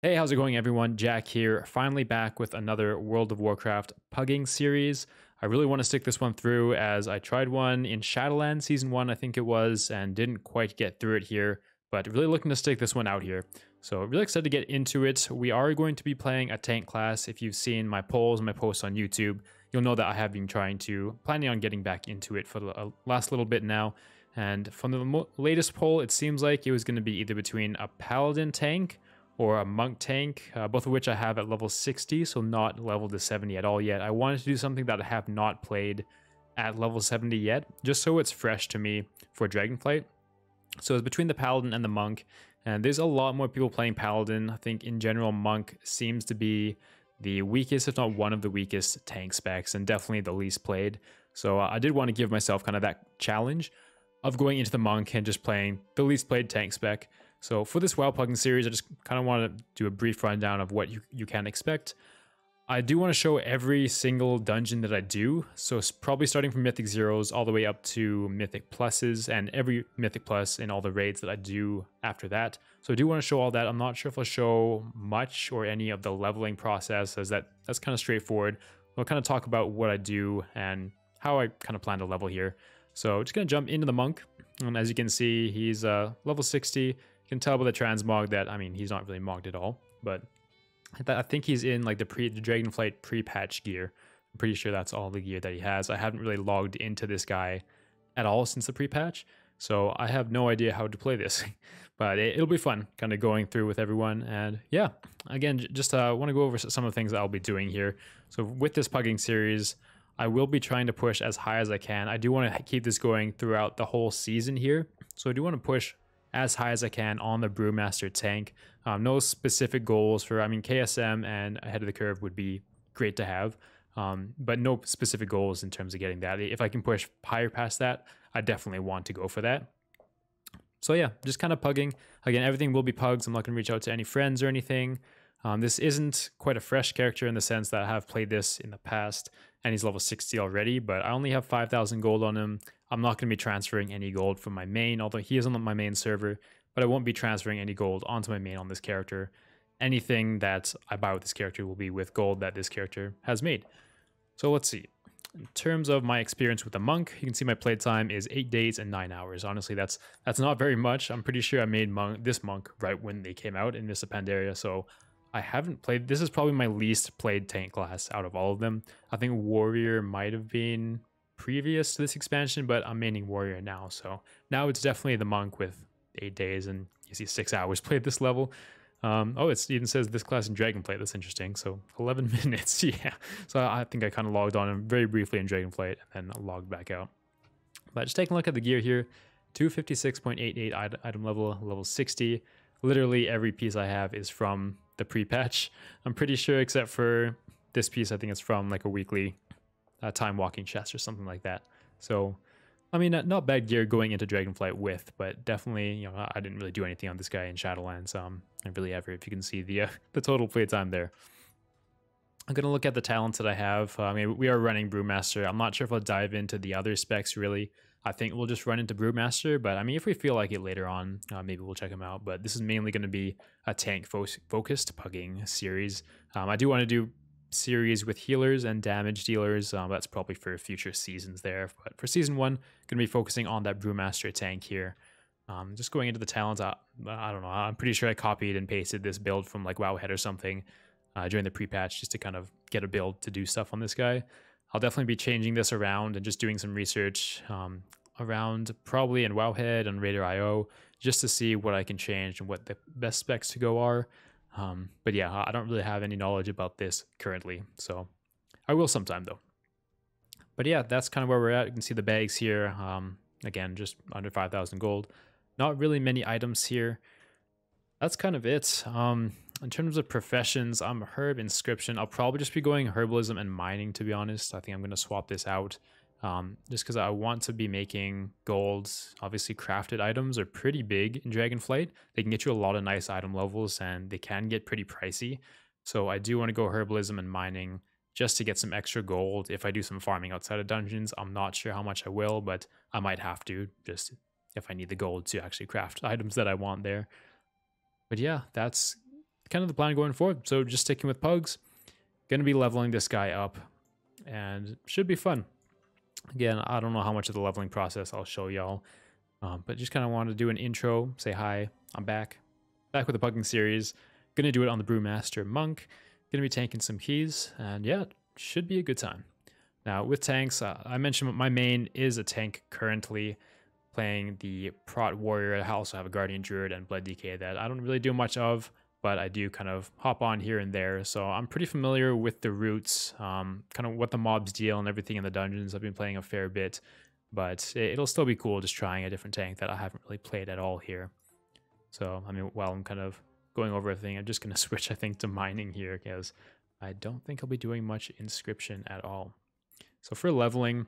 Hey, how's it going, everyone? Jack here, finally back with another World of Warcraft pugging series. I really want to stick this one through as I tried one in Shadowlands Season 1, I think it was, and didn't quite get through it here, but really looking to stick this one out here. So really excited to get into it. We are going to be playing a tank class. If you've seen my polls and my posts on YouTube, you'll know that I have been planning on getting back into it for the last little bit now. And from the latest poll, it seems like it was going to be either between a Paladin tank or a monk tank, both of which I have at level 60, so not level to 70 at all yet. I wanted to do something that I have not played at level 70 yet, just so it's fresh to me for Dragonflight. So it's between the Paladin and the Monk, and there's a lot more people playing Paladin. I think in general, Monk seems to be the weakest, if not one of the weakest tank specs, and definitely the least played. So I did want to give myself kind of that challenge of going into the Monk and just playing the least played tank spec. So for this WoW pugging series, I just kind of want to do a brief rundown of what you can expect. I do want to show every single dungeon that I do, so it's probably starting from Mythic Zeros all the way up to Mythic Pluses, and every Mythic Plus in all the raids that I do after that. So I do want to show all that. I'm not sure if I'll show much or any of the leveling process, as that's kind of straightforward. I'll kind of talk about what I do and how I kind of plan to level here. So just going to jump into the Monk, and as you can see, he's level 60. You can tell by the transmog that, I mean, he's not really mogged at all, but I think he's in like the Dragonflight pre-patch gear. I'm pretty sure that's all the gear that he has. I haven't really logged into this guy at all since the pre-patch, so I have no idea how to play this. But it'll be fun kind of going through with everyone. And yeah, again, just want to go over some of the things that I'll be doing here. So with this pugging series, I will be trying to push as high as I can. I do want to keep this going throughout the whole season here. So I do want to push as high as I can on the Brewmaster tank. No specific goals for, I mean, KSM and ahead of the curve would be great to have, but no specific goals in terms of getting that. If I can push higher past that, I definitely want to go for that. So yeah, just kind of pugging. Again, everything will be pugs. I'm not going to reach out to any friends or anything. This isn't quite a fresh character in the sense that I have played this in the past, and he's level 60 already, but I only have 5,000 gold on him. I'm not going to be transferring any gold from my main, although he is on my main server, but I won't be transferring any gold onto my main on this character. Anything that I buy with this character will be with gold that this character has made. So let's see. In terms of my experience with the Monk, you can see my playtime is 8 days and 9 hours. Honestly, that's not very much. I'm pretty sure I made this Monk right when they came out in Mists of Pandaria, so I haven't played. This is probably my least played tank class out of all of them. I think Warrior might have been previous to this expansion, but I'm maining Warrior now. So now it's definitely the Monk with 8 days and you see 6 hours played this level. Oh, it even says this class in Dragonflight. That's interesting. So 11 minutes. Yeah. So I think I kind of logged on very briefly in Dragonflight and then logged back out. But just taking a look at the gear here, 256.88 item level 60. Literally every piece I have is from the pre-patch. I'm pretty sure, except for this piece, I think it's from like a weekly time walking chest or something like that. So, I mean, not bad gear going into Dragonflight with, but definitely, you know, I didn't really do anything on this guy in Shadowlands. I really ever, if you can see the total playtime there. I'm gonna look at the talents that I have. I mean, we are running Brewmaster. I'm not sure if I'll dive into the other specs really. I think we'll just run into Brewmaster, but I mean, if we feel like it later on, maybe we'll check him out. But this is mainly going to be a tank-focused pugging series. I do want to do series with healers and damage dealers. That's probably for future seasons there. But for season 1, going to be focusing on that Brewmaster tank here. Just going into the talents, I don't know. I'm pretty sure I copied and pasted this build from like Wowhead or something during the pre-patch just to kind of get a build to do stuff on this guy. I'll definitely be changing this around and just doing some research around probably in Wowhead and Raider.io just to see what I can change and what the best specs to go are. But yeah, I don't really have any knowledge about this currently, so I will sometime though. But yeah, that's kind of where we're at. You can see the bags here. Again, just under 5,000 gold. Not really many items here. That's kind of it. In terms of professions, I'm herb inscription. I'll probably just be going herbalism and mining, to be honest. I think I'm going to swap this out just because I want to be making golds. Obviously, crafted items are pretty big in Dragonflight. They can get you a lot of nice item levels and they can get pretty pricey. So I do want to go herbalism and mining just to get some extra gold. If I do some farming outside of dungeons, I'm not sure how much I will, but I might have to just if I need the gold to actually craft items that I want there. But yeah, that's kind of the plan going forward. So just sticking with Pugs, going to be leveling this guy up, and should be fun. Again, I don't know how much of the leveling process I'll show y'all, but just kind of want to do an intro, say hi, I'm back with the pugging series. Going to do it on the Brewmaster Monk. Going to be tanking some keys, and yeah, should be a good time. Now, with tanks, I mentioned my main is a tank currently, playing the Prot Warrior. I also have a Guardian Druid and Blood DK that I don't really do much of, but I do kind of hop on here and there. So I'm pretty familiar with the roots, kind of what the mobs deal and everything in the dungeons. I've been playing a fair bit, but it'll still be cool just trying a different tank that I haven't really played at all here. So, I mean, while I'm kind of going over everything, I'm just going to switch, I think, to mining here, because I don't think I'll be doing much inscription at all. So for leveling,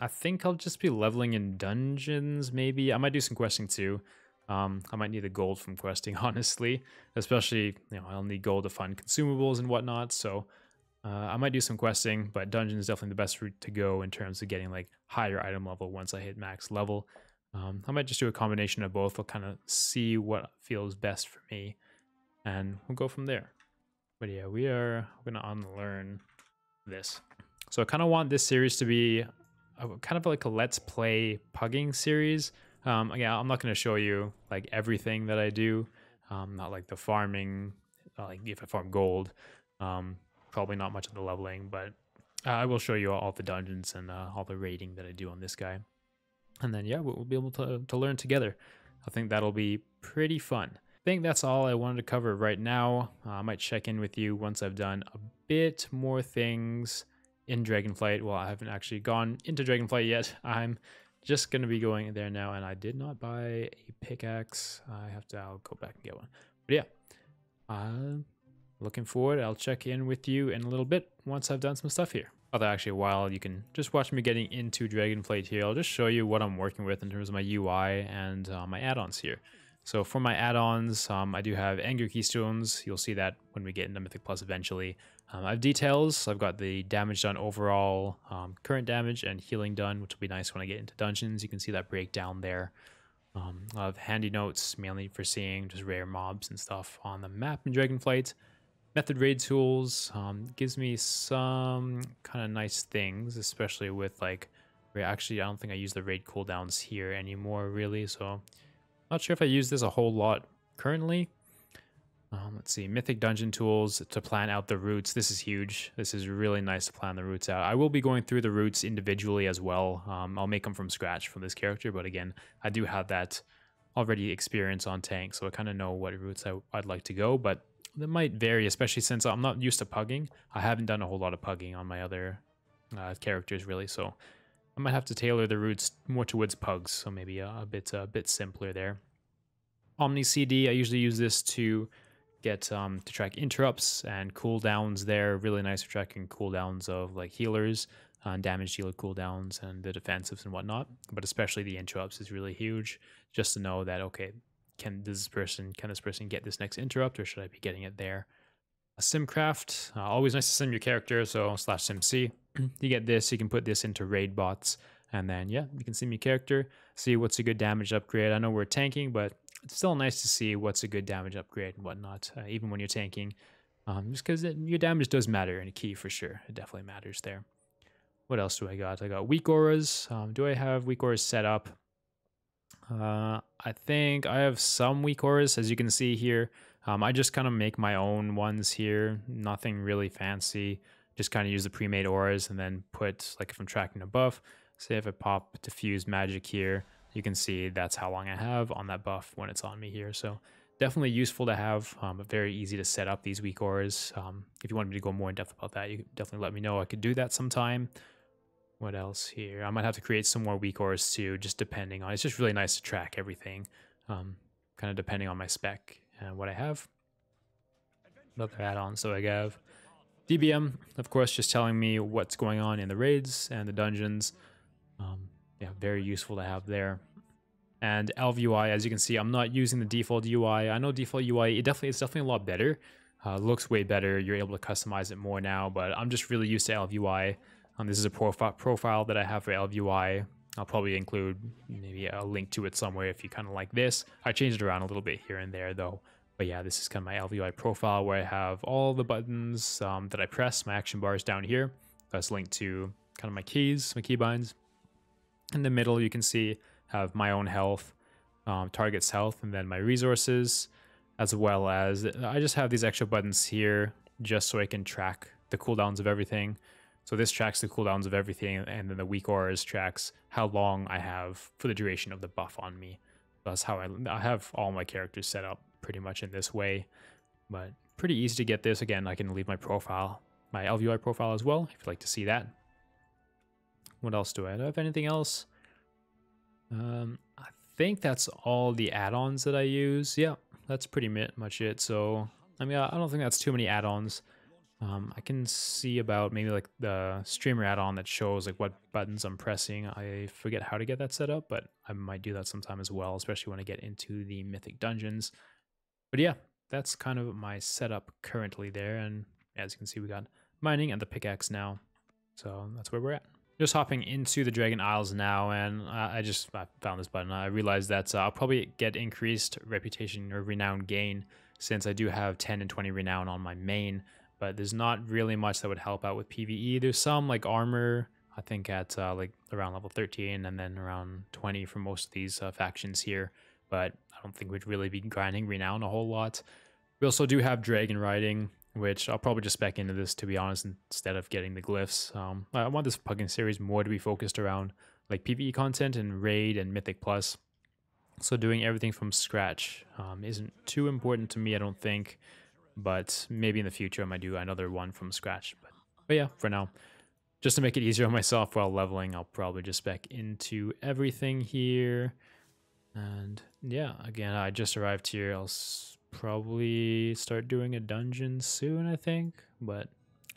I think I'll just be leveling in dungeons, maybe. I might do some questing too. I might need the gold from questing, honestly. Especially, I'll need gold to fund consumables and whatnot. So I might do some questing, but dungeon is definitely the best route to go in terms of getting like higher item level once I hit max level. I might just do a combination of both. I'll kind of see what feels best for me, and we'll go from there. But yeah, we're going to unlearn this. So I kind of want this series to be kind of like a let's play pugging series. Again, I'm not going to show you like everything that I do, not like the farming, like if I farm gold, probably not much of the leveling, but I will show you all the dungeons and all the raiding that I do on this guy. And then yeah, we'll be able to learn together. I think that'll be pretty fun. I think that's all I wanted to cover right now. I might check in with you once I've done a bit more things in Dragonflight. Well, I haven't actually gone into Dragonflight yet. I'm just going to be going there now, and I did not buy a pickaxe. I'll go back and get one. But yeah, looking forward. I'll check in with you in a little bit once I've done some stuff here. Although actually, while you can just watch me getting into Dragonflight here, I'll just show you what I'm working with in terms of my UI and my add-ons here. So for my add-ons, I do have Anger Keystones. You'll see that when we get into Mythic Plus eventually. I have details. I've got the damage done overall, current damage, and healing done, which will be nice when I get into dungeons. You can see that breakdown there. I have handy notes, mainly for seeing just rare mobs and stuff on the map in Dragonflight. Method raid tools gives me some kind of nice things, especially with like, actually I don't think I use the raid cooldowns here anymore really, so not sure if I use this a whole lot currently. Let's see, Mythic Dungeon tools to plan out the routes. This is huge. This is really nice to plan the routes out. I will be going through the routes individually as well. I'll make them from scratch from this character, but again, I do have that already experience on tank, so I kind of know what routes I'd like to go, but that might vary, especially since I'm not used to pugging. I haven't done a whole lot of pugging on my other characters really, so I might have to tailor the routes more towards pugs, so maybe a bit simpler there. Omni CD, I usually use this to get to track interrupts and cooldowns there. Really nice for tracking cooldowns of like healers, damage dealer cooldowns, and the defensives and whatnot. But especially the interrupts is really huge, just to know that okay, can this person get this next interrupt, or should I be getting it there? A Simcraft, always nice to sim your character, so /simc. You get this, you can put this into raid bots, and then yeah, you can sim your character, see what's a good damage upgrade. I know we're tanking, but it's still nice to see what's a good damage upgrade and whatnot, even when you're tanking, just because your damage does matter in a key for sure. It definitely matters there. What else do I got? I got weak auras. Do I have weak auras set up? I think I have some weak auras, as you can see here. I just kind of make my own ones here. Nothing really fancy. Just kind of use the pre-made auras and then put, like if I'm tracking a buff, say if I pop diffuse magic here, you can see that's how long I have on that buff when it's on me here. So definitely useful to have, but very easy to set up these weak auras. If you want me to go more in depth about that, you can definitely let me know. I could do that sometime. What else here? I might have to create some more weak auras too, just depending on, it's just really nice to track everything, kind of depending on my spec and what I have. Another add-on, so I have DBM, of course, just telling me what's going on in the raids and the dungeons. Yeah, very useful to have there. And Elf UI, as you can see, I'm not using the default UI. I know default UI, it's definitely a lot better. Looks way better. You're able to customize it more now, but I'm just really used to Elf UI. This is a profile that I have for Elf UI. I'll probably include maybe a link to it somewhere if you kind of like this. I changed it around a little bit here and there though, But yeah, this is kind of my LVI profile where I have all the buttons that I press. My action bar is down here. That's linked to kind of my keys, my keybinds. In the middle, you can see have my own health, target's health, and then my resources, as well as I just have these extra buttons here just so I can track the cooldowns of everything. So this tracks the cooldowns of everything, and then the weak auras tracks how long I have for the duration of the buff on me. That's how I have all my characters set up pretty much in this way, but pretty easy to get this. Again, I can leave my profile, my LVI profile as well, if you'd like to see that. What else do I have? Anything else? I think that's all the add-ons that I use. Yeah, that's pretty much it. So, I mean, I don't think that's too many add-ons. I can see about maybe like the streamer add-on that shows like what buttons I'm pressing. I forget how to get that set up, but I might do that sometime as well, especially when I get into the mythic dungeons. But yeah, that's kind of my setup currently there. And as you can see, we got mining and the pickaxe now. So that's where we're at. Just hopping into the Dragon Isles now, and I found this button. I realized that I'll probably get increased reputation or renown gain since I do have 10 and 20 renown on my main, but there's not really much that would help out with PvE. There's some like armor, I think at like around level 13 and then around 20 for most of these factions here, but I don't think we'd really be grinding renown a whole lot. We also do have dragon riding, which I'll probably just spec into this, to be honest, instead of getting the glyphs. I want this pugging series more to be focused around like PvE content and Raid and Mythic Plus. So doing everything from scratch isn't too important to me, I don't think. But maybe in the future I might do another one from scratch. But yeah, for now, just to make it easier on myself while leveling, I'll probably just spec into everything here. And yeah, again, I just arrived here. I'll probably start doing a dungeon soon, I think, but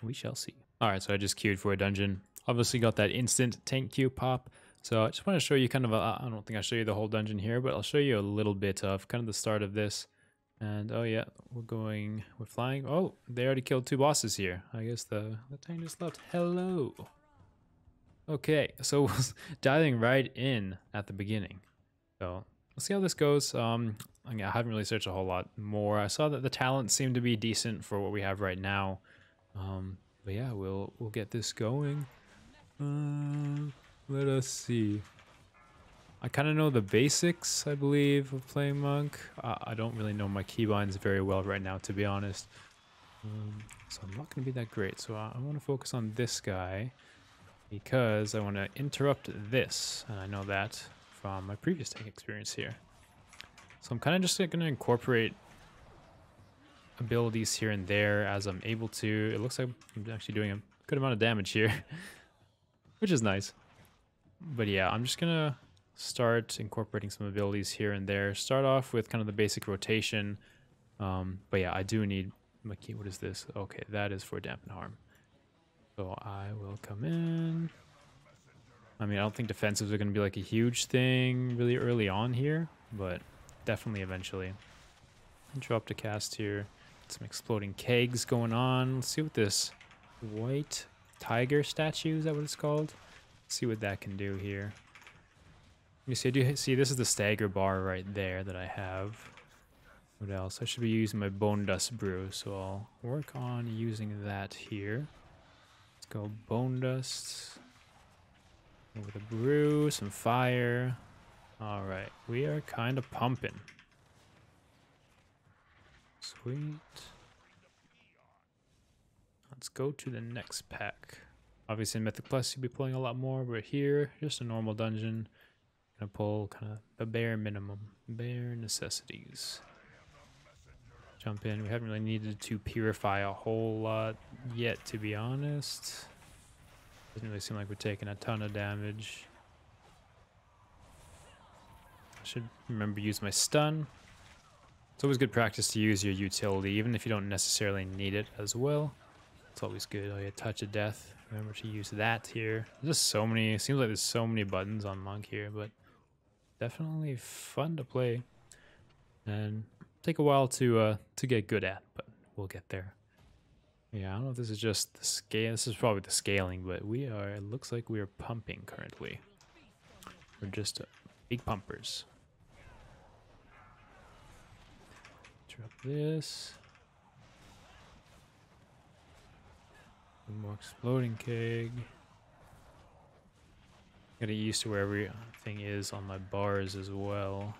we shall see. All right, so I just queued for a dungeon. Obviously got that instant tank queue pop. So I just want to show you kind of I don't think I'll show you the whole dungeon here, but I'll show you a little bit of kind of the start of this. And oh yeah, we're flying. Oh, they already killed 2 bosses here. I guess the tank just left. Hello. Okay, so diving right in at the beginning. So let's see how this goes. I haven't really searched a whole lot more. I saw that the talents seem to be decent for what we have right now. But yeah, we'll get this going. Let us see. I kind of know the basics, I believe, of playing Monk. I don't really know my keybinds very well right now, to be honest. So I'm not going to be that great. So I want to focus on this guy because I want to interrupt this. And I know that from my previous tank experience here. So I'm kind of just going to incorporate abilities here and there as I'm able to. It looks like I'm actually doing a good amount of damage here, which is nice. But yeah, I'm just going to start incorporating some abilities here and there. Start off with kind of the basic rotation. But yeah, I do need my key. What is this? Okay, that is for dampen harm. So I will come in. I mean, I don't think defensives are going to be like a huge thing really early on here, but definitely eventually. Interrupt a cast here. Some exploding kegs going on. Let's see what this white tiger statue, is that what it's called? Let's see what that can do here. Let me see, I do see this is the stagger bar right there that I have. What else? I should be using my bone dust brew, so I'll work on using that here. Let's go bone dust. Over the brew, some fire. Alright, we are kind of pumping. Sweet. Let's go to the next pack. Obviously in Mythic Plus you'll be pulling a lot more, but here, just a normal dungeon. Gonna pull kind of the bare minimum, bare necessities. Jump in. We haven't really needed to purify a whole lot yet, to be honest. Doesn't really seem like we're taking a ton of damage. I should remember to use my stun. It's always good practice to use your utility, even if you don't necessarily need it as well. It's always good. Oh yeah, touch of death. Remember to use that here. There's just so many. It seems like there's so many buttons on Monk here, but definitely fun to play and take a while to get good at, but we'll get there. Yeah, I don't know if this is just the scale. This is probably the scaling, but it looks like we are pumping currently. We're just big pumpers. Drop this. One more exploding keg. Getting used to where everything is on my bars as well.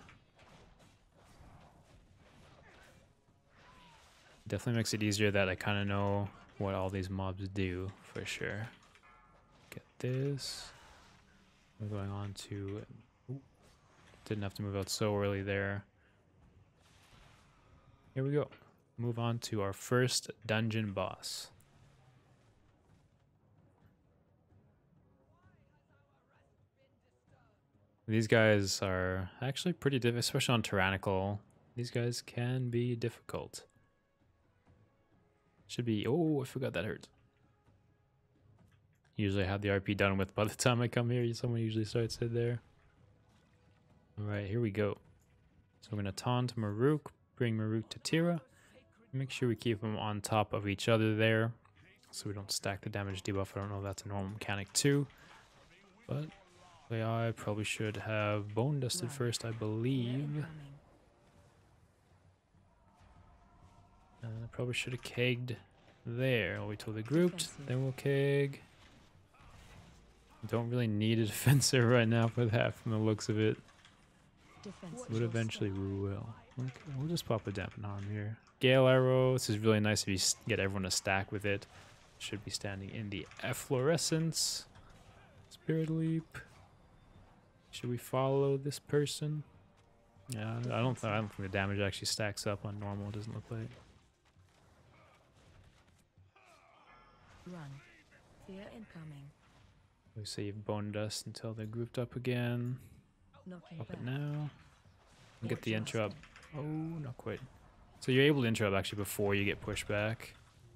Definitely makes it easier that I kind of know what all these mobs do for sure. Get this. We're going on to... Ooh, didn't have to move out so early there. Here we go. Move on to our first dungeon boss. These guys are actually pretty difficult, especially on Tyrannical. These guys can be difficult. Should be... Oh, I forgot that hurt. Usually I have the RP done with by the time I come here. Someone usually starts it there. Alright, here we go. So we're going to taunt Maruk, bring Maruk to Tira. Make sure we keep them on top of each other there, so we don't stack the damage debuff. I don't know if that's a normal mechanic too. But I probably should have bone dusted first, I believe. And I probably should have kegged there. I'll wait till they're grouped, then we'll keg. Don't really need a defensive right now for that from the looks of it. Would eventually will. Okay, we'll just pop a dampen arm here. Gale arrow. This is really nice if you get everyone to stack with it. Should be standing in the efflorescence. Spirit leap. Should we follow this person? Yeah, I don't think the damage actually stacks up on normal. It doesn't look like. Run. Fear incoming. We save bone dust until they're grouped up again. Up it now. And get the intro up. Oh, not quite. So you're able to intro up actually before you get pushed back,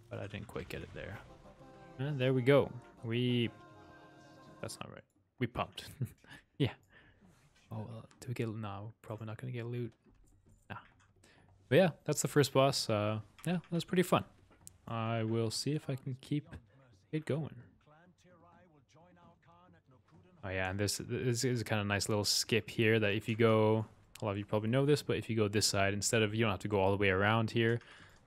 but I didn't quite get it there. And there we go. That's not right. We pumped. Yeah. Oh, well, do we get... No, probably not going to get loot. Nah. But yeah, that's the first boss. Yeah, that was pretty fun. I will see if I can keep it going. Oh yeah, and this is a kind of nice little skip here that if you go... A lot of you probably know this, but if you go this side, instead of... You don't have to go all the way around here.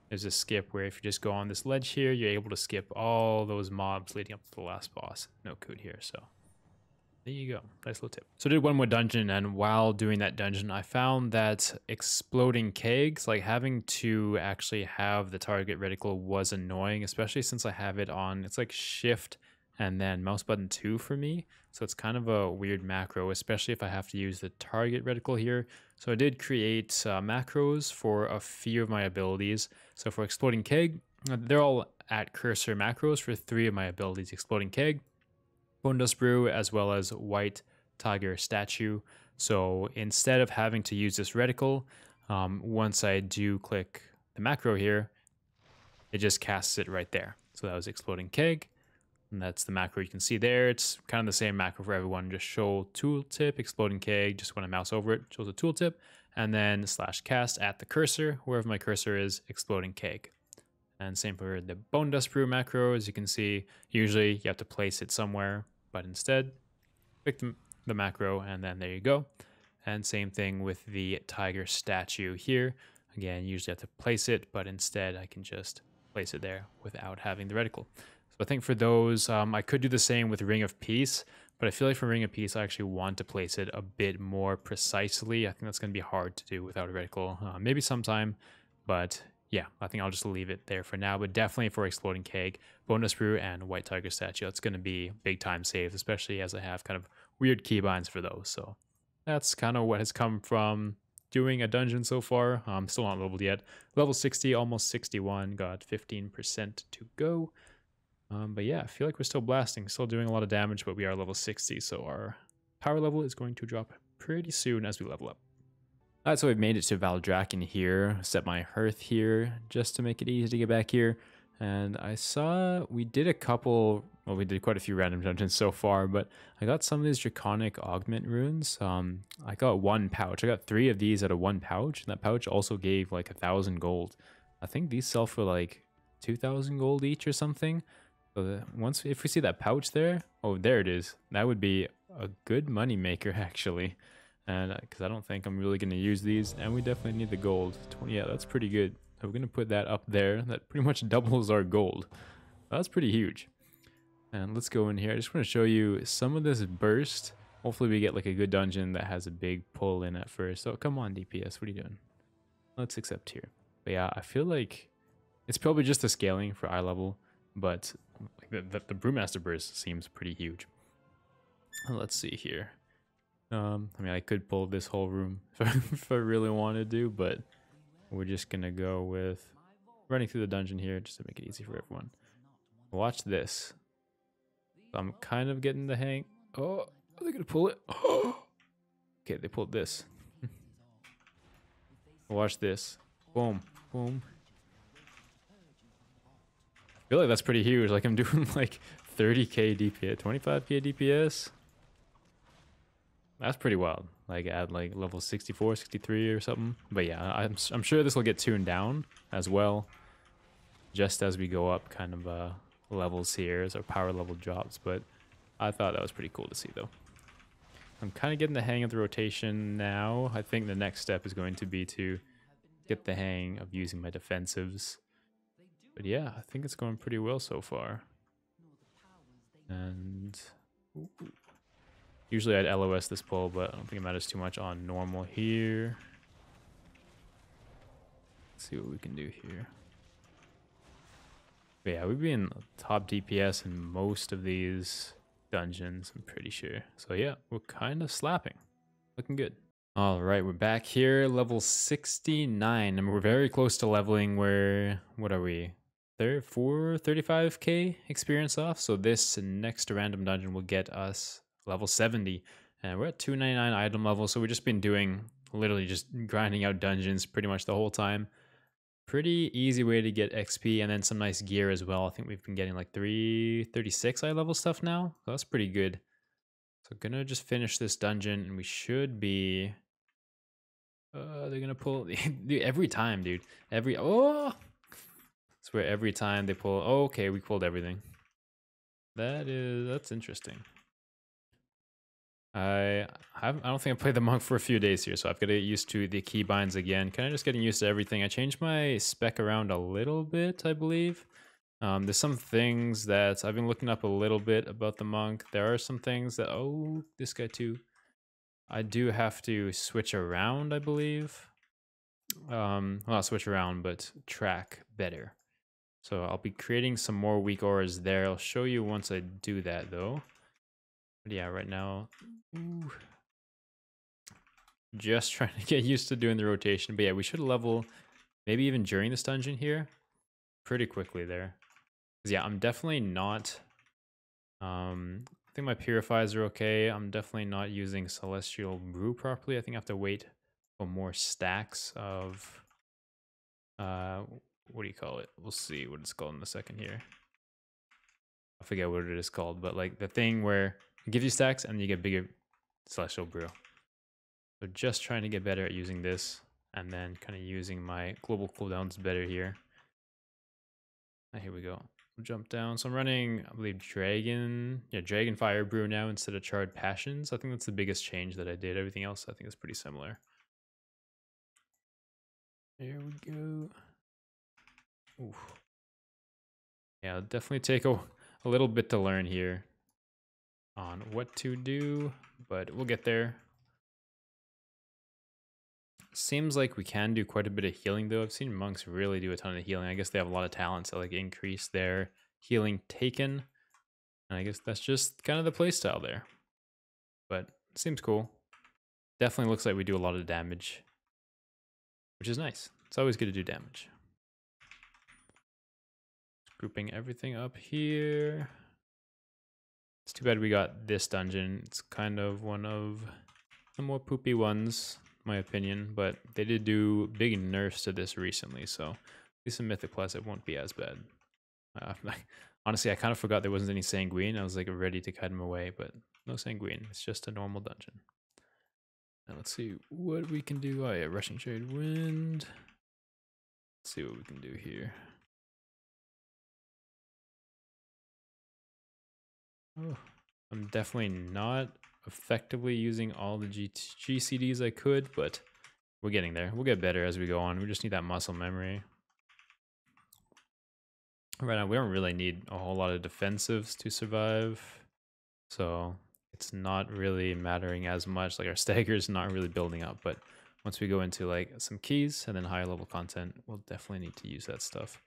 There's a skip where if you just go on this ledge here, you're able to skip all those mobs leading up to the last boss. No coot here, so... There you go. Nice little tip. So I did one more dungeon, and while doing that dungeon, I found that exploding kegs, like having to actually have the target reticle was annoying, especially since I have it on, it's like shift and then mouse button 2 for me. So it's kind of a weird macro, especially if I have to use the target reticle here. So I did create macros for a few of my abilities. So for exploding keg, they're all at cursor macros for 3 of my abilities: exploding keg, Bone Dust Brew, as well as White Tiger Statue. So instead of having to use this reticle, once I do click the macro here, it just casts it right there. So that was Exploding Keg, and that's the macro you can see there. It's kind of the same macro for everyone. Just show tooltip, Exploding Keg, just when I mouse over it, shows a tooltip, and then /cast at the cursor, wherever my cursor is, Exploding Keg. And same for the Bone Dust Brew macro. As you can see, usually you have to place it somewhere, but instead, click the macro, and then there you go. And same thing with the Tiger Statue here. Again, usually have to place it, but instead I can just place it there without having the reticle. So I think for those, I could do the same with Ring of Peace, but I feel like for Ring of Peace, I actually want to place it a bit more precisely. I think that's going to be hard to do without a reticle. Maybe sometime, but yeah, I think I'll just leave it there for now. But definitely for Exploding Keg, Bone Dust Brew, and White Tiger Statue, that's going to be big time saves, especially as I have kind of weird keybinds for those. So that's kind of what has come from doing a dungeon so far. I'm still not leveled yet. Level 60, almost 61, got 15% to go. But yeah, I feel like we're still blasting, still doing a lot of damage, but we are level 60, so our power level is going to drop pretty soon as we level up. Alright, so we've made it to Valdrakken here. Set my hearth here just to make it easy to get back here. And I saw we did a couple, well, we did quite a few random dungeons so far, but I got some of these Draconic Augment runes. I got 1 pouch. I got 3 of these out of 1 pouch, and that pouch also gave like 1,000 gold. I think these sell for like 2,000 gold each or something. So if we see that pouch there, oh, there it is. That would be a good money maker actually. And because I don't think I'm really going to use these, and we definitely need the gold. 20, yeah, that's pretty good. So we're going to put that up there. That pretty much doubles our gold. That's pretty huge. And let's go in here. I just want to show you some of this burst. Hopefully we get like a good dungeon that has a big pull in at first. So come on, DPS, what are you doing? Let's accept here. But yeah, I feel like it's probably just the scaling for eye level, but like the Brewmaster burst seems pretty huge. Let's see here. I mean, I could pull this whole room if I really wanted to, but we're just gonna go with running through the dungeon here just to make it easy for everyone. Watch this. I'm kind of getting the hang. Oh, are they gonna pull it? Oh, okay, they pulled this. Watch this. Boom, boom. I feel like that's pretty huge. Like I'm doing like 30k DPS, 25k DPS. That's pretty wild. Like at like level 64, 63 or something. But yeah, I'm sure this will get tuned down as well, just as we go up kind of levels here as our power level drops. But I thought that was pretty cool to see though. I'm kind of getting the hang of the rotation now. I think the next step is going to be to get the hang of using my defensives. But yeah, I think it's going pretty well so far. And ooh. Usually I'd LOS this pull, but I don't think it matters too much on normal here. Let's see what we can do here. But yeah, we've been top DPS in most of these dungeons, I'm pretty sure. So yeah, we're kind of slapping. Looking good. All right, we're back here, level 69. And we're very close to leveling where, what are we? 35k experience off. So this next random dungeon will get us level 70, and we're at 299 item level, so we've just been doing literally just grinding out dungeons pretty much the whole time. Pretty easy way to get XP and then some nice gear as well. I think we've been getting like 336 eye level stuff now, so that's pretty good. So gonna just finish this dungeon and we should be they're gonna pull every time, dude. I swear every time they pull. Oh, okay, we pulled everything. That's interesting. I don't think I played the monk for a few days here, so I've got to get used to the keybinds again. Kind of just getting used to everything. I changed my spec around a little bit, I believe. There's some things that I've been looking up a little bit about the monk. There are some things that, oh, this guy too. I do have to switch around, I believe. Well, not switch around, but track better. So I'll be creating some more weak auras there. I'll show you once I do that, though. But yeah, right now, ooh, just trying to get used to doing the rotation. But yeah, we should level maybe even during this dungeon here pretty quickly there. Because yeah, I'm definitely not... I think my purifiers are okay. I'm definitely not using Celestial Brew properly. I think I have to wait for more stacks of... what do you call it? We'll see what it's called in a second here. I forget what it is called, but like the thing where it gives you stacks and you get bigger Celestial Brew. So just trying to get better at using this and then kind of using my global cooldowns better here. And here we go. Jump down. So I'm running, I believe, Dragon Fire Brew now instead of Charred Passions. I think that's the biggest change that I did. Everything else I think is pretty similar. There we go. Oof. Yeah, it'll definitely take a little bit to learn here on what to do, but we'll get there. Seems like we can do quite a bit of healing though. I've seen monks really do a ton of healing. I guess they have a lot of talents that like increase their healing taken. And I guess that's just kind of the playstyle there. But it seems cool. Definitely looks like we do a lot of damage, which is nice. It's always good to do damage. Just grouping everything up here. It's too bad we got this dungeon. It's kind of one of the more poopy ones, in my opinion, but they did do big nerfs to this recently, so at least in Mythic Plus it won't be as bad. Honestly, I kind of forgot there wasn't any Sanguine. I was like ready to cut him away, but no Sanguine. It's just a normal dungeon. Now let's see what we can do. Oh yeah, Rushing Trade Wind. Let's see what we can do here. Oh, I'm definitely not effectively using all the GCDs I could, but we're getting there. We'll get better as we go on. We just need that muscle memory. Right now, we don't really need a whole lot of defensives to survive, so it's not really mattering as much. Like our stagger's not really building up, but once we go into like some keys and then higher level content, we'll definitely need to use that stuff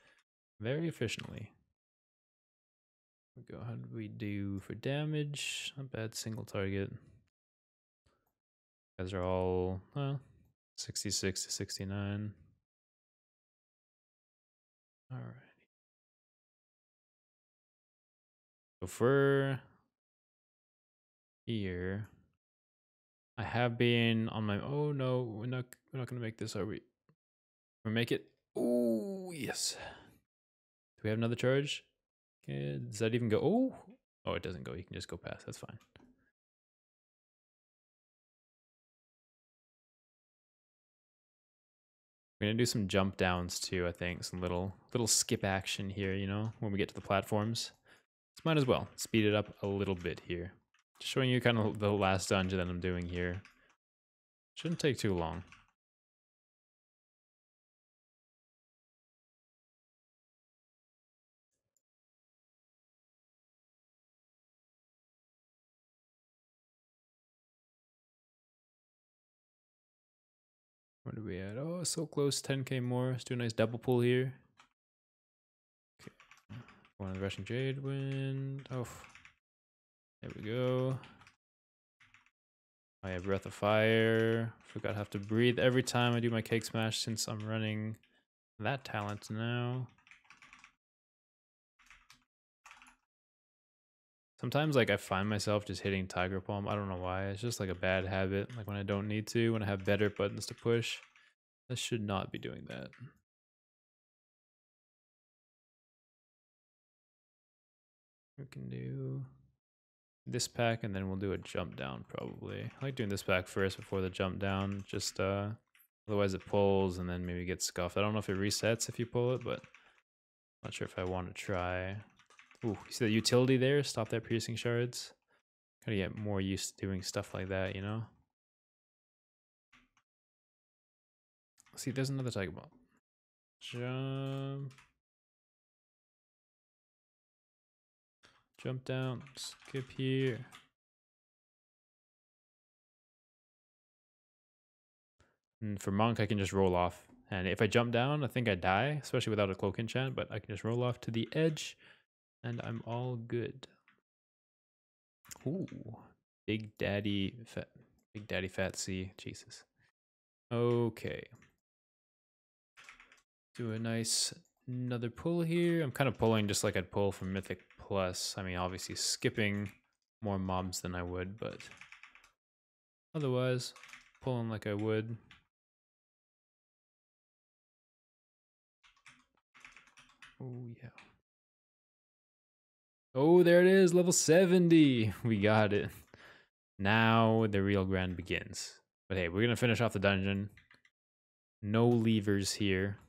very efficiently. How did we do for damage? Not bad, single target. Guys are all 66 to 69. All right. So for here, I have been on my. Oh no, we're not gonna make this, are we? We make it. Oh yes. Do we have another charge? Okay, does that even go? Oh, it doesn't go. You can just go past. That's fine. We're gonna do some jump downs too. I think some little skip action here. You know, when we get to the platforms, so might as well speed it up a little bit here. Just showing you kind of the last dungeon that I'm doing here. Shouldn't take too long. What are we at? Oh, so close. 10k more. Let's do a nice double pull here. Okay. One of the rushing jade wind. Oh, there we go. I have breath of fire. Forgot I have to breathe every time I do my cake smash since I'm running that talent now. Sometimes like I find myself just hitting Tiger Palm. I don't know why. It's just like a bad habit. Like when I don't need to, when I have better buttons to push. I should not be doing that. We can do this pack and then we'll do a jump down probably. I like doing this pack first before the jump down. Just otherwise it pulls and then maybe gets scuffed. I don't know if it resets if you pull it, but I'm not sure if I want to try. Ooh, you see the utility there? Stop that piercing shards. Gotta get more used to doing stuff like that, you know? See, there's another Tiger Bomb. Jump. Jump down. Skip here. And for Monk, I can just roll off. And if I jump down, I think I die, especially without a cloak enchant, but I can just roll off to the edge and I'm all good. Ooh. Big Daddy Fat C. Jesus. Okay. Do a nice another pull here. I'm kind of pulling just like I'd pull from Mythic Plus. I mean, obviously skipping more mobs than I would, but otherwise pulling like I would. Oh yeah. Oh, there it is, level 70. We got it. Now the real grind begins. But hey, we're gonna finish off the dungeon. No levers here.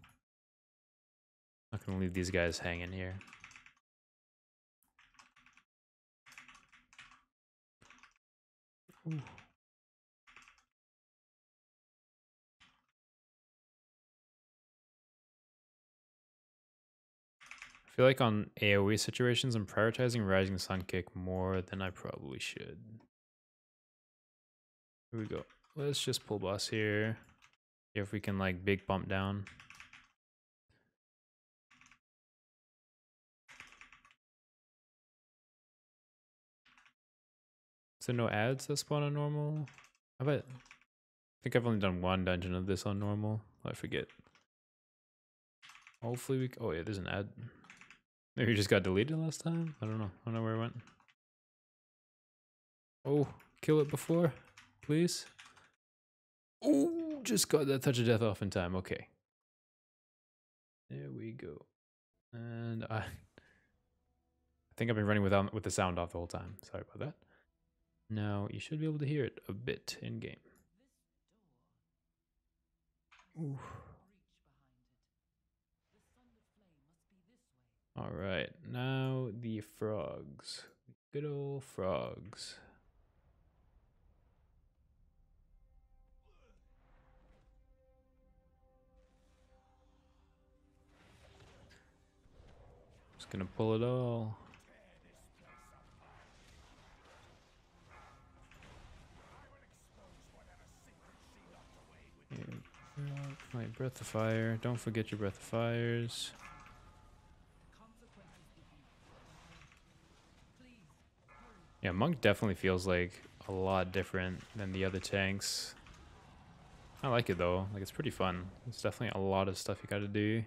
Not gonna leave these guys hanging here. Ooh. I feel like on AoE situations, I'm prioritizing Rising Sun Kick more than I probably should. Here we go. Let's just pull boss here. See if we can like big bump down. So no ads that spawn on normal? I think I've only done one dungeon of this on normal. I forget. Hopefully we... Oh yeah, there's an ad. Maybe it just got deleted last time? I don't know. I don't know where it went. Oh, kill it before, please. Oh, just got that touch of death off in time. Okay. There we go. And I think I've been running with the sound off the whole time. Sorry about that. Now you should be able to hear it a bit in game. Ooh. All right, now the frogs. Good old frogs. Just gonna pull it all. My breath of fire. Don't forget your breath of fires. Yeah, Monk definitely feels like a lot different than the other tanks. I like it though. Like, it's pretty fun. It's definitely a lot of stuff you gotta do.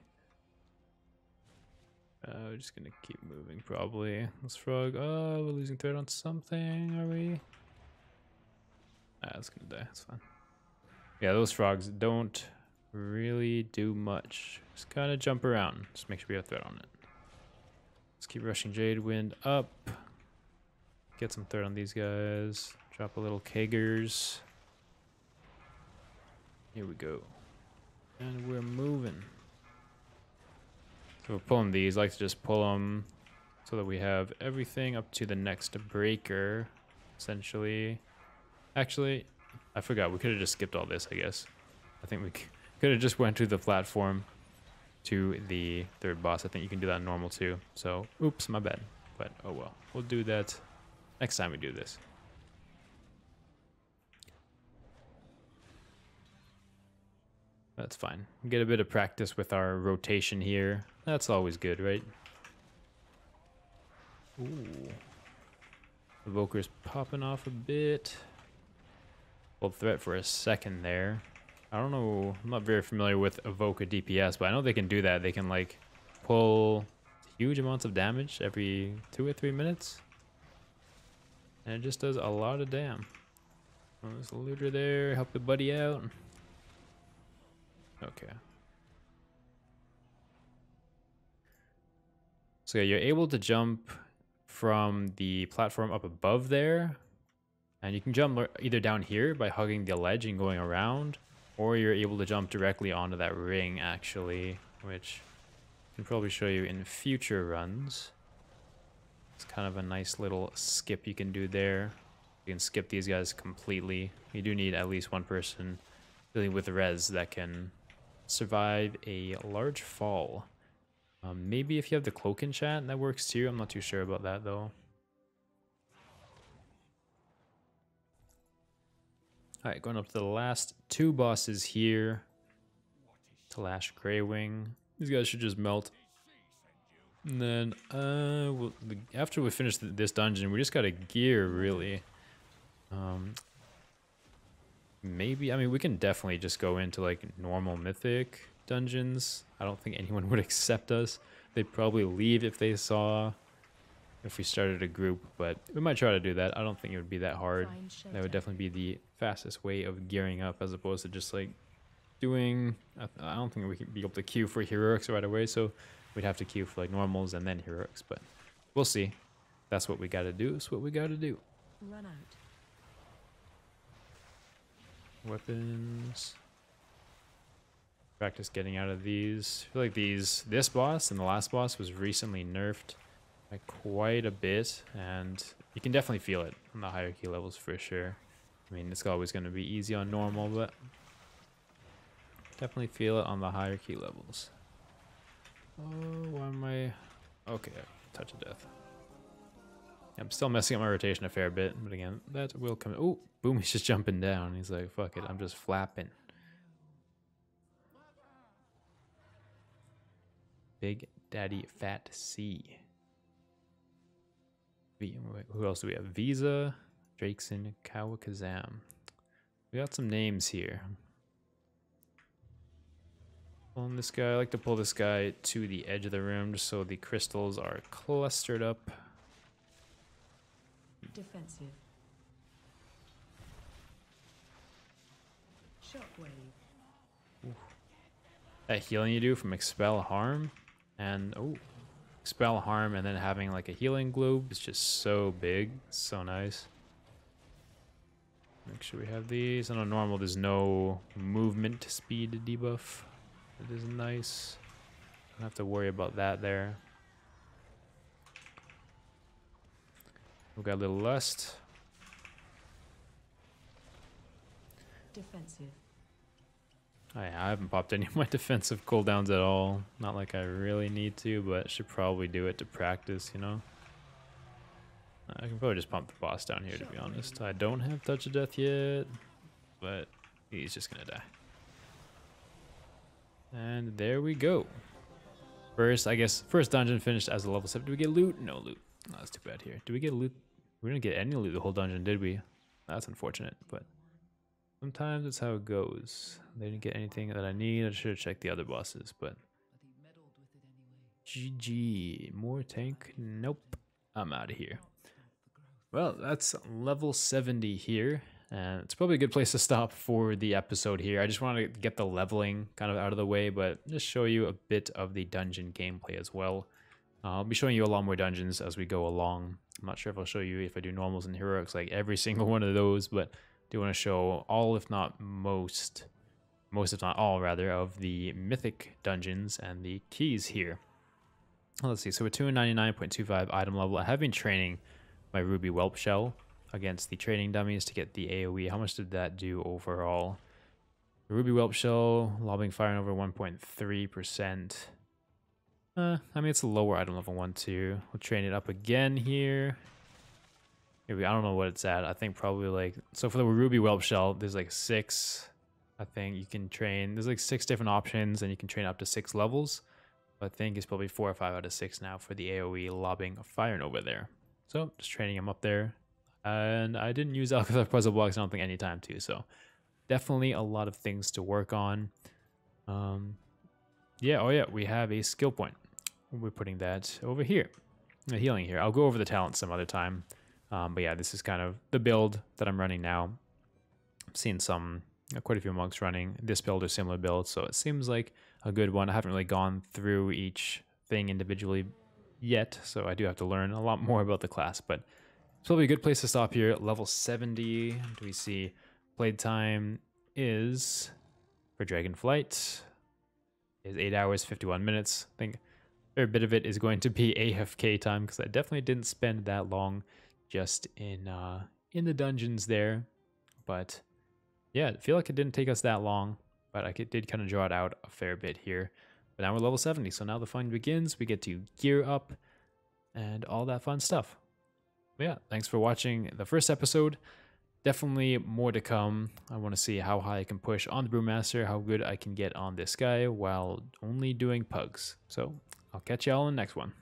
We're just gonna keep moving probably. Let's frog. Oh, we're losing thread on something, are we? Ah, it's gonna die. It's fine. Yeah, those frogs don't really do much. Just kind of jump around. Just make sure we have thread on it. Let's keep rushing Jade Wind up. Get some thread on these guys. Drop a little keggers. Here we go. And we're moving. So we're pulling these. I like to just pull them so that we have everything up to the next breaker, essentially. Actually, I forgot. We could have just skipped all this, I guess. I think we could have just went to the platform to the third boss. I think you can do that in normal too. So, oops, my bad. But, oh well. We'll do that next time we do this. That's fine. Get a bit of practice with our rotation here. That's always good, right? Ooh. Evoker's popping off a bit. Hold threat for a second there. I don't know. I'm not very familiar with Evoker DPS, but I know they can do that. They can, like, pull huge amounts of damage every 2 or 3 minutes. And it just does a lot of damn. Oh, there's a looter there. Help the buddy out. Okay. So yeah, you're able to jump from the platform up above there, and you can jump either down here by hugging the ledge and going around, or you're able to jump directly onto that ring actually, which I can probably show you in future runs. It's kind of a nice little skip you can do there. You can skip these guys completely. You do need at least one person dealing with res that can survive a large fall. Maybe if you have the cloak in chat, that works too. I'm not too sure about that though. Alright, going up to the last 2 bosses here. Talash Greywing. These guys should just melt. And then, after we finish this dungeon, we just gotta gear, really. Maybe, I mean, we can definitely just go into, like, normal mythic dungeons. I don't think anyone would accept us. They'd probably leave if they saw if we started a group, but we might try to do that. I don't think it would be that hard. That would definitely be the fastest way of gearing up, as opposed to just, like, doing... I don't think we can be able to queue for heroics right away, so we'd have to queue for, like, normals and then heroics, but we'll see. That's what we gotta do. It's what we gotta do. Run out. Weapons. Practice getting out of these. I feel like this boss and the last boss was recently nerfed by quite a bit, and you can definitely feel it on the higher key levels for sure. I mean, it's always going to be easy on normal, but definitely feel it on the higher key levels. Oh, why am I... Okay, touch of death. I'm still messing up my rotation a fair bit, but again, that will come... Oh, boom, he's just jumping down. He's like, fuck it, I'm just flapping. Big Daddy Fat C. Who else do we have? Visa, Drakeson, Kawakazam. We got some names here. Pulling this guy. I like to pull this guy to the edge of the room just so the crystals are clustered up. Defensive. Shockwave. Ooh. That healing you do from Expel Harm and Expel Harm and then having like a healing globe is just so big. So nice. Make sure we have these. On a normal, there's no movement speed debuff. It is nice. Don't have to worry about that there. We've got a little lust. Defensive. I haven't popped any of my defensive cooldowns at all. Not like I really need to, but should probably do it to practice, you know? I can probably just pump the boss down here, to be honest. I don't have Touch of Death yet, but he's just gonna die. And there we go. First, I guess, first dungeon finished as a level 7. Did we get loot? No loot. Oh, that's too bad here. Did we get loot? We didn't get any loot the whole dungeon, did we? That's unfortunate, but sometimes it's how it goes. They didn't get anything that I need. I should have checked the other bosses, but GG. More tank? Nope. I'm out of here. Well, that's level 70 here, and it's probably a good place to stop for the episode here. I just want to get the leveling kind of out of the way, but just show you a bit of the dungeon gameplay as well. I'll be showing you a lot more dungeons as we go along. I'm not sure if I'll show you if I do normals and heroics, like every single one of those, but I do want to show all, if not most if not all, rather, of the mythic dungeons and the keys here. Let's see, so we're 299.25 item level. I have been training my Ruby Whelp Shell against the training dummies to get the AoE. How much did that do overall? The Ruby Whelp Shell, lobbing fire over 1.3%. I mean, it's a lower item level one too. We'll train it up again here. Maybe, I don't know what it's at. I think probably like, so for the Ruby Whelp Shell, there's like 6, I think you can train. There's like 6 different options and you can train up to 6 levels. I think it's probably 4 or 5 out of 6 now for the AoE lobbing fire over there. So just training him up there. And I didn't use Alcazar puzzle blocks, I don't think, any time too. So definitely a lot of things to work on. Yeah, oh yeah, we have a skill point. We're putting that over here. The healing here. I'll go over the talents some other time. But yeah, this is kind of the build that I'm running now. I've seen quite a few monks running this build or similar builds, so it seems like a good one. I haven't really gone through each thing individually yet, so I do have to learn a lot more about the class, but it's probably a good place to stop here. Level 70, do we see playtime is, for Dragonflight, is 8 hours, 51 minutes. I think a fair bit of it is going to be AFK time, because I definitely didn't spend that long just in the dungeons there, but yeah, I feel like it didn't take us that long, but I did kind of draw it out a fair bit here. But now we're level 70, so now the fun begins. We get to gear up and all that fun stuff. But yeah, thanks for watching the first episode. Definitely more to come. I want to see how high I can push on the Brewmaster, how good I can get on this guy while only doing pugs. So I'll catch y'all in the next one.